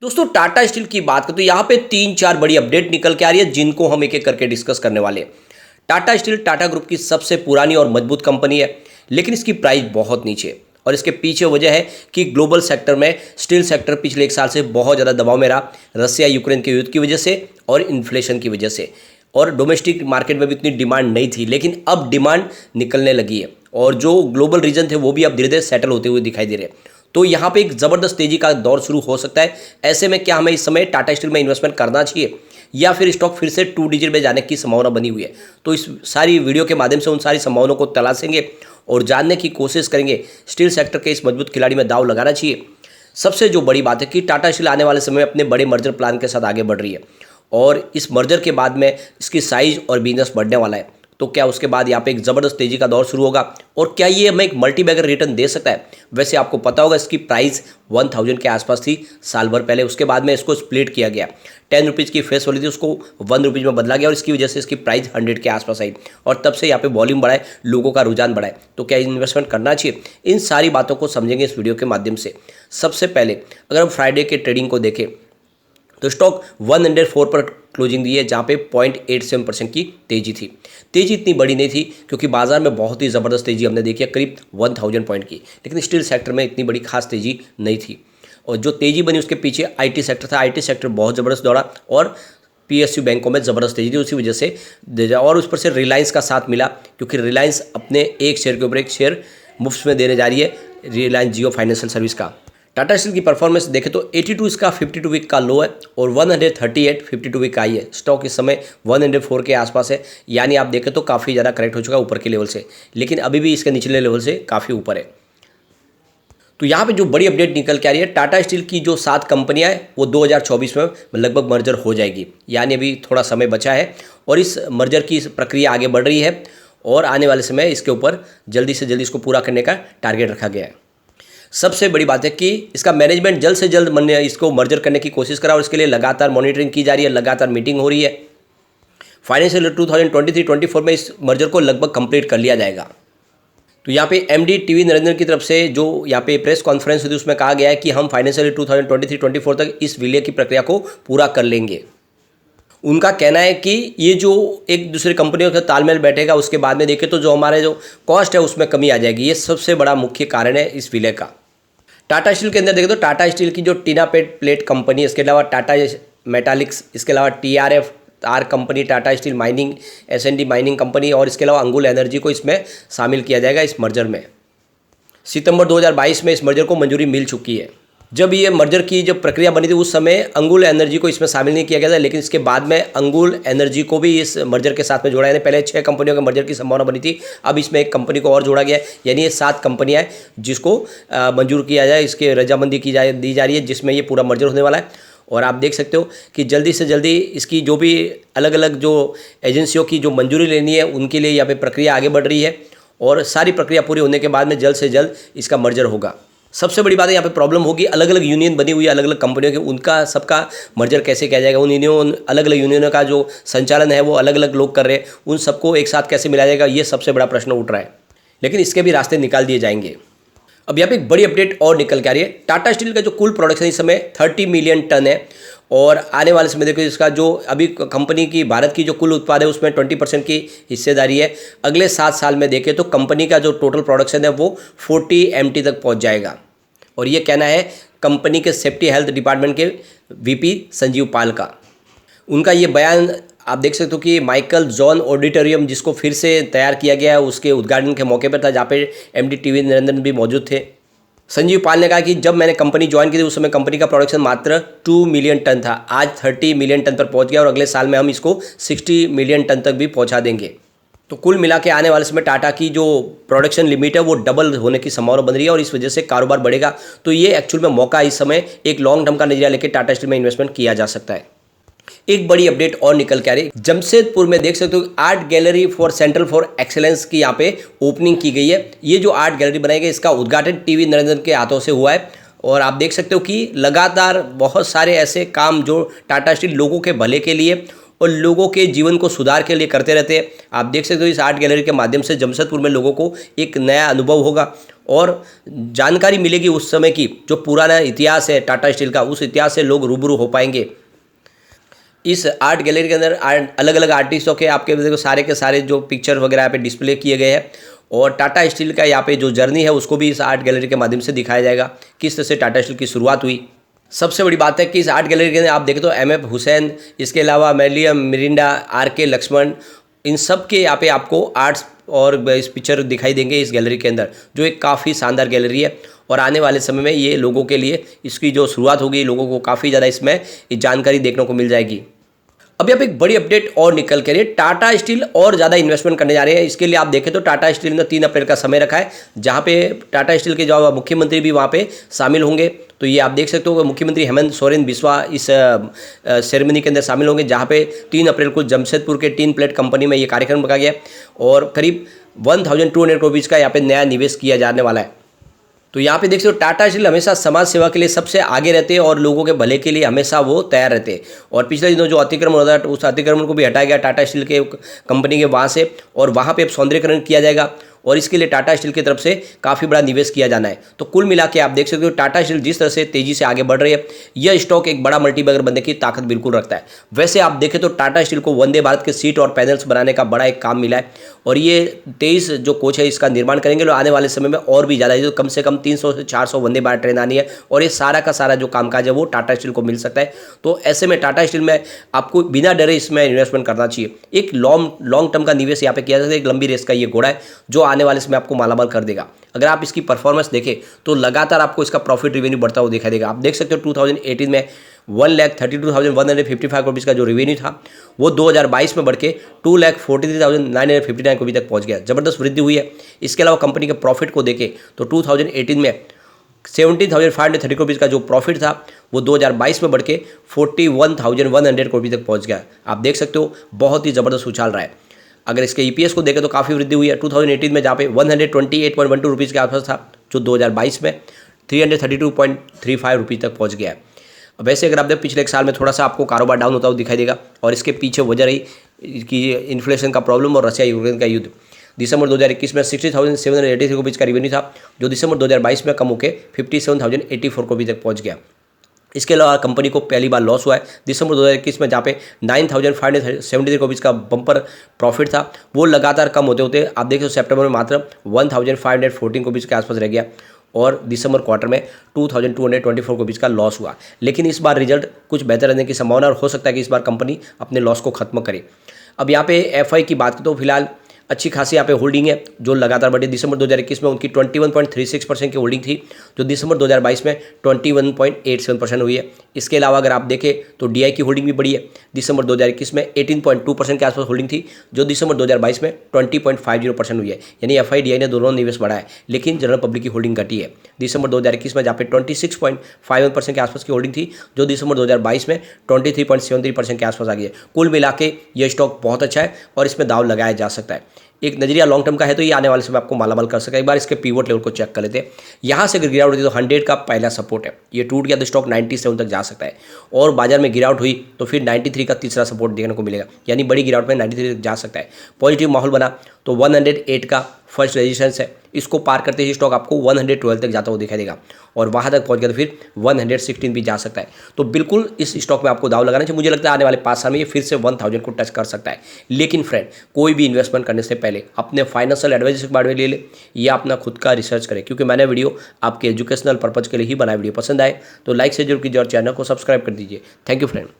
दोस्तों टाटा स्टील की बात करें तो यहाँ पे 3-4 बड़ी अपडेट निकल के आ रही है जिनको हम एक एक करके डिस्कस करने वाले हैं। टाटा स्टील टाटा ग्रुप की सबसे पुरानी और मजबूत कंपनी है, लेकिन इसकी प्राइस बहुत नीचे है और इसके पीछे वजह है कि ग्लोबल सेक्टर में स्टील सेक्टर पिछले एक साल से बहुत ज़्यादा दबाव में रहा, रसिया यूक्रेन के युद्ध की वजह से और इन्फ्लेशन की वजह से। और डोमेस्टिक मार्केट में भी इतनी डिमांड नहीं थी, लेकिन अब डिमांड निकलने लगी है और जो ग्लोबल रीजन थे वो भी अब धीरे धीरे सेटल होते हुए दिखाई दे रहे हैं। तो यहाँ पे एक ज़बरदस्त तेजी का दौर शुरू हो सकता है। ऐसे में क्या हमें इस समय टाटा स्टील में इन्वेस्टमेंट करना चाहिए या फिर स्टॉक फिर से 2 डिजिट में जाने की संभावना बनी हुई है? तो इस सारी वीडियो के माध्यम से उन सारी संभावनाओं को तलाशेंगे और जानने की कोशिश करेंगे स्टील सेक्टर के इस मजबूत खिलाड़ी में दाव लगाना चाहिए। सबसे जो बड़ी बात है कि टाटा स्टील आने वाले समय में अपने बड़े मर्जर प्लान के साथ आगे बढ़ रही है और इस मर्जर के बाद में इसकी साइज और बिजनेस बढ़ने वाला है। तो क्या उसके बाद यहाँ पे एक ज़बरदस्त तेजी का दौर शुरू होगा और क्या ये हमें एक मल्टी बैगर रिटर्न दे सकता है? वैसे आपको पता होगा इसकी प्राइस 1000 के आसपास थी साल भर पहले, उसके बाद में इसको स्प्लिट किया गया। 10 रुपीज़ की फेस वाली थी, उसको 1 रुपीज़ में बदला गया और इसकी वजह से इसकी प्राइस 100 के आसपास आई और तब से यहाँ पे वॉल्यूम बढ़ा है, लोगों का रुझान बढ़ा है। तो क्या इन्वेस्टमेंट करना चाहिए? इन सारी बातों को समझेंगे इस वीडियो के माध्यम से। सबसे पहले अगर हम फ्राइडे के ट्रेडिंग को देखें तो स्टॉक 104 पर क्लोजिंग दी है, जहाँ पे 0.87% की तेजी थी। तेजी इतनी बड़ी नहीं थी क्योंकि बाजार में बहुत ही ज़बरदस्त तेजी हमने देखी है, करीब 1000 पॉइंट की, लेकिन स्टील सेक्टर में इतनी बड़ी खास तेजी नहीं थी। और जो तेजी बनी उसके पीछे आईटी सेक्टर था, आईटी सेक्टर बहुत ज़बरदस्त दौड़ा और पीएसयू बैंकों में ज़बरदस्त तेजी थी, उसी वजह से और उस पर से रिलायंस का साथ मिला क्योंकि रिलायंस अपने एक शेयर के ऊपर एक शेयर मुफ्त में देने जा रही है, रिलायंस जियो फाइनेंशियल सर्विस का। टाटा स्टील की परफॉर्मेंस देखें तो 82 इसका 52 वीक का लो है और 138 52 वीक का हाई है। स्टॉक इस समय 104 के आसपास है, यानी आप देखें तो काफ़ी ज़्यादा करेक्ट हो चुका है ऊपर के लेवल से, लेकिन अभी भी इसके निचले लेवल से काफ़ी ऊपर है। तो यहाँ पे जो बड़ी अपडेट निकल के आ रही है, टाटा स्टील की जो 7 कंपनियाँ हैं वो 2024 में लगभग मर्जर हो जाएगी, यानी अभी थोड़ा समय बचा है और इस मर्जर की प्रक्रिया आगे बढ़ रही है और आने वाले समय इसके ऊपर जल्दी से जल्दी इसको पूरा करने का टारगेट रखा गया है। सबसे बड़ी बात है कि इसका मैनेजमेंट जल्द से जल्द इसको मर्जर करने की कोशिश करा और इसके लिए लगातार मॉनिटरिंग की जा रही है, लगातार मीटिंग हो रही है। फाइनेंशियल ईयर 2023-24 में इस मर्जर को लगभग कंप्लीट कर लिया जाएगा। तो यहाँ पे एमडी टीवी नरेंद्र की तरफ से जो यहाँ पे प्रेस कॉन्फ्रेंस हुई थी उसमें कहा गया है कि हम फाइनेंशियल ईयर 2023-24 तक इस विलय की प्रक्रिया को पूरा कर लेंगे। उनका कहना है कि ये जो एक दूसरे कंपनियों का तालमेल बैठेगा उसके बाद में देखें तो जो हमारे जो कॉस्ट है उसमें कमी आ जाएगी। ये सबसे बड़ा मुख्य कारण है इस विलय का। टाटा स्टील के अंदर देखें तो टाटा स्टील की जो टीना प्लेट कंपनी, इसके अलावा टाटा मेटालिक्स, इसके अलावा टीआरएफ आर company, Tata steel mining, SND mining company और इसके अलावा अंगुल एनर्जी को इसमें शामिल किया जाएगा इस मर्जर में। सितंबर 2022 में इस मर्जर को मंजूरी मिल चुकी है। जब ये मर्जर की जब प्रक्रिया बनी थी उस समय अंगुल एनर्जी को इसमें शामिल नहीं किया गया था, लेकिन इसके बाद में अंगुल एनर्जी को भी इस मर्जर के साथ में जोड़ा है। पहले 6 कंपनियों के मर्जर की संभावना बनी थी, अब इसमें एक कंपनी को और जोड़ा गया है, यानी ये 7 कंपनियां हैं जिसको मंजूर किया जाए, इसकी रजामंदी दी जा रही है, जिसमें ये पूरा मर्जर होने वाला है। और आप देख सकते हो कि जल्दी से जल्दी इसकी जो भी अलग अलग जो एजेंसियों की जो मंजूरी लेनी है उनके लिए यहाँ पे प्रक्रिया आगे बढ़ रही है और सारी प्रक्रिया पूरी होने के बाद में जल्द से जल्द इसका मर्जर होगा। सबसे बड़ी बात है यहाँ पे प्रॉब्लम होगी, अलग अलग यूनियन बनी हुई है अलग अलग कंपनियों की, उनका सबका मर्जर कैसे किया जाएगा, उन अलग अलग यूनियनों का जो संचालन है वो अलग अलग लोग कर रहे हैं, उन सबको एक साथ कैसे मिलाया जाएगा, ये सबसे बड़ा प्रश्न उठ रहा है, लेकिन इसके भी रास्ते निकाल दिए जाएंगे। अब यहाँ पे एक बड़ी अपडेट और निकल के आ रही है। टाटा स्टील का जो कुल प्रोडक्शन इस समय 30 मिलियन टन है और आने वाले समय देखो इसका जो अभी कंपनी की भारत की जो कुल उत्पाद है उसमें 20% की हिस्सेदारी है। अगले 7 साल में देखें तो कंपनी का जो टोटल प्रोडक्शन है वो 40 MT तक पहुंच जाएगा और ये कहना है कंपनी के सेफ्टी हेल्थ डिपार्टमेंट के वीपी संजीव पाल का। उनका ये बयान आप देख सकते हो कि माइकल जॉन ऑडिटोरियम जिसको फिर से तैयार किया गया है उसके उद्घाटन के मौके पर था, जहाँ पे एमडी टीवी नरेंद्र भी मौजूद थे। संजीव पाल ने कहा कि जब मैंने कंपनी ज्वाइन की थी उस समय कंपनी का प्रोडक्शन मात्र 2 मिलियन टन था, आज 30 मिलियन टन पर पहुंच गया और अगले साल में हम इसको 60 मिलियन टन तक भी पहुंचा देंगे। तो कुल मिला के आने वाले समय टाटा की जो प्रोडक्शन लिमिट है वो डबल होने की संभावना बन रही है और इस वजह से कारोबार बढ़ेगा। तो ये एक्चुअल में मौका इस समय एक लॉन्ग टर्म का नजरिया लेकर टाटा स्टील में इन्वेस्टमेंट किया जा सकता है। एक बड़ी अपडेट और निकल के आ रही है, जमशेदपुर में देख सकते हो art gallery for central for excellence की यहाँ पे ओपनिंग की गई है। ये जो आर्ट गैलरी बनाई गई इसका उद्घाटन टीवी नरेंद्र के हाथों से हुआ है और आप देख सकते हो कि लगातार बहुत सारे ऐसे काम जो टाटा स्टील लोगों के भले के लिए और लोगों के जीवन को सुधार के लिए करते रहते हैं। आप देख सकते हो इस आर्ट गैलरी के माध्यम से जमशेदपुर में लोगों को एक नया अनुभव होगा और जानकारी मिलेगी उस समय की, जो पुराना इतिहास है टाटा स्टील का, उस इतिहास से लोग रूबरू हो पाएंगे। इस आर्ट गैलरी के अंदर अलग अलग आर्टिस्टों के आपके देखो सारे के सारे जो पिक्चर वगैरह यहाँ पे डिस्प्ले किए गए हैं और टाटा स्टील का यहाँ पे जो जर्नी है उसको भी इस आर्ट गैलरी के माध्यम से दिखाया जाएगा, किस तरह से टाटा स्टील की शुरुआत हुई। सबसे बड़ी बात है कि इस आर्ट गैलरी के अंदर आप देखें तो एम.एफ. हुसैन, इसके अलावा मेलिया मिरिंडा, आर.के. लक्ष्मण, इन सब के यहाँ पे आपको आर्ट्स और इस पिक्चर दिखाई देंगे इस गैलरी के अंदर, जो एक काफ़ी शानदार गैलरी है। और आने वाले समय में ये लोगों के लिए इसकी जो शुरुआत होगी, लोगों को काफ़ी ज़्यादा इसमें जानकारी देखने को मिल जाएगी। अब यहाँ पे एक बड़ी अपडेट और निकल के रही है, टाटा स्टील और ज़्यादा इन्वेस्टमेंट करने जा रहे हैं। इसके लिए आप देखें तो टाटा स्टील ने 3 अप्रैल का समय रखा है, जहाँ पे टाटा स्टील के जो मुख्यमंत्री भी वहाँ पे शामिल होंगे। तो ये आप देख सकते हो मुख्यमंत्री हेमंत सोरेन बिस्वा इस सेरेमनी के अंदर शामिल होंगे, जहाँ पे 3 अप्रैल को जमशेदपुर के टीन प्लेट कंपनी में ये कार्यक्रम रखा गया और करीब 1200 करोड़ का यहाँ पे नया निवेश किया जाने वाला है। तो यहाँ पे देख सकते हो टाटा स्टील हमेशा समाज सेवा के लिए सबसे आगे रहते हैं और लोगों के भले के लिए हमेशा वो तैयार रहते हैं। और पिछले दिनों जो अतिक्रमण होता है उस अतिक्रमण को भी हटाया गया टाटा स्टील के कंपनी के वहाँ से, और वहाँ पे अब सौंदर्यीकरण किया जाएगा और इसके लिए टाटा स्टील की तरफ से काफ़ी बड़ा निवेश किया जाना है। तो कुल मिला के आप देख सकते हो टाटा स्टील जिस तरह से तेज़ी से आगे बढ़ रही है, यह स्टॉक एक बड़ा मल्टीबैगर बनने की ताकत बिल्कुल रखता है। वैसे आप देखें तो टाटा स्टील को वंदे भारत के सीट और पैनल्स बनाने का बड़ा एक काम मिला है और ये 23 जो कोच है इसका निर्माण करेंगे। आने वाले समय में और भी ज़्यादा, कम से कम 300 से 400 वंदे भारत ट्रेन आनी है और ये सारा का सारा जो कामकाज है वो टाटा स्टील को मिल सकता है। तो ऐसे में टाटा स्टील में आपको बिना डरे इसमें इन्वेस्टमेंट करना चाहिए। एक लॉन्ग टर्म का निवेश यहाँ पे किया जाता है। एक लंबी रेस का ये घोड़ा है जो आने वाले समय आपको मालामाल कर देगा। अगर आप इसकी परफॉर्मेंस देखें तो लगातार आपको इसका प्रॉफिट रेवेन्यू बढ़ता हुआ दिखाई देगा। आप देख सकते हो 2018 में 1,32,155 करोड़ का जो रेवेन्यू था वो 2022 में बढ़ के 2,43,959 करोड़ तक पहुंच गया। जबरदस्त वृद्धि हुई है। इसके अलावा कंपनी के प्रॉफिट को देखें तो 2018 में 17,530 करोड़ का जो प्रॉफिट था वो 2022 में बढ़ के 41,100 करोड़ तक पहुंच गया। आप देख सकते हो बहुत ही ज़बरदस्त उछाल रहा है। अगर इसके ईपीएस को देखें तो काफ़ी वृद्धि हुई है। 2018 में जहाँ पे 128.12 रुपीज़ के आसपास था, जो 2022 में 332.35 रुपीज़ तक पहुँच गया है। अब वैसे अगर आप देखें पिछले एक साल में थोड़ा सा आपको कारोबार डाउन होता हुआ दिखाई देगा और इसके पीछे वजह रही कि इन्फ्लेशन का प्रॉब्लम और रशिया यूक्रेन का युद्ध। दिसंबर 2021 में 60,783 रुपीज़ का रेवेन्यू था, जो दिसंबर 2022 में कम होकर 57,084 करोड़ तक पहुँच गया। इसके अलावा कंपनी को पहली बार लॉस हुआ है दिसंबर 2021 में, जहाँ पे 9,573 करोड़ का बम्पर प्रॉफिट था वो लगातार कम होते होते आप देखिए सितंबर में मात्र 1,514 करोड़ के आसपास रह गया और दिसंबर क्वार्टर में 2,224 करोड़ का लॉस हुआ। लेकिन इस बार रिजल्ट कुछ बेहतर रहने की संभावना और हो सकता है कि इस बार कंपनी अपने लॉस को खत्म करे। अब यहाँ पे एफआई की बात करें तो फिलहाल अच्छी खासी यहाँ पे होल्डिंग है जो लगातार बढ़ी। दिसंबर 2021 में उनकी 21.36% की होल्डिंग थी, जो दिसंबर 2022 में 21.87% हुई है। इसके अलावा अगर आप देखें तो डीआई की होल्डिंग भी बढ़ी है। दिसंबर 2021 में 18.2% के आसपास होल्डिंग थी, जो दिसंबर 2022 में 20.50% हुई है। यानी एफआई डीआई ने दोनों निवेश बढ़ाया है, लेकिन जनरल पब्लिक की होल्डिंग घटी है। दिसंबर 2021 में जहाँ पे 26.51% के आसपास की होल्डिंग थी, जो दिसंबर 2022 में 23.73% के आसपास आ गई है। कुल मिला के यह स्टॉक बहुत अच्छा है और इसमें दाव लगाया जा सकता है। एक नजरिया लॉन्ग टर्म का है तो ये आने वाले समय आपको मालामाल कर सकता है। एक बार इसके पीवट लेवल को चेक कर लेते हैं। यहाँ से अगर गिरावट होती है तो 100 का पहला सपोर्ट है, ये टूट गया तो स्टॉक 97 तक जा सकता है और बाजार में गिरावट हुई तो फिर 93 का तीसरा सपोर्ट देखने को मिलेगा, यानी बड़ी गिरावट में 93 तक जा सकता है। पॉजिटिव माहौल बना तो 108 का फर्स्ट रेजिस्टेंस है, इसको पार करते ही स्टॉक आपको 112 तक जाता हुआ दिखाई देगा और वहाँ तक पहुँच गया तो फिर 116 भी जा सकता है। तो बिल्कुल इस स्टॉक में आपको दाव लगाना चाहिए। मुझे लगता है आने वाले 5 साल में ये फिर से 1000 को टच कर सकता है। लेकिन फ्रेंड, कोई भी इन्वेस्टमेंट करने से पहले अपने फाइनेंशियल एडवाइजर के बारे में ले ले या अपना खुद का रिसर्च करें, क्योंकि मैंने वीडियो आपके एजुकेशनल पर्पज़ के लिए ही बनाया। वीडियो पसंद आए तो लाइक से जरूर कीजिए और चैनल को सब्सक्राइब कर दीजिए। Thank you friend.